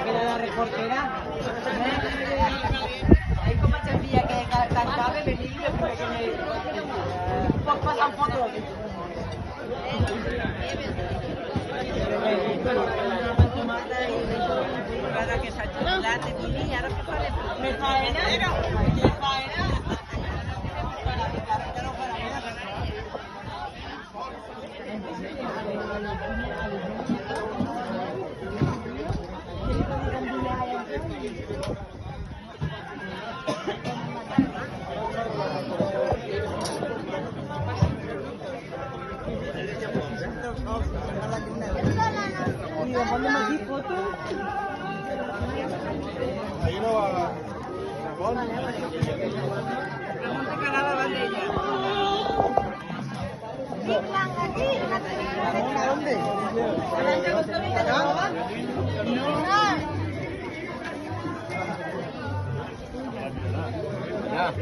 Pero la reportera, ahí como se envía que cantaba el niño, que me pasan fotos. Me faena. Y le ponemos aquí fotos. Ahí no va. ¿A dónde? Ya.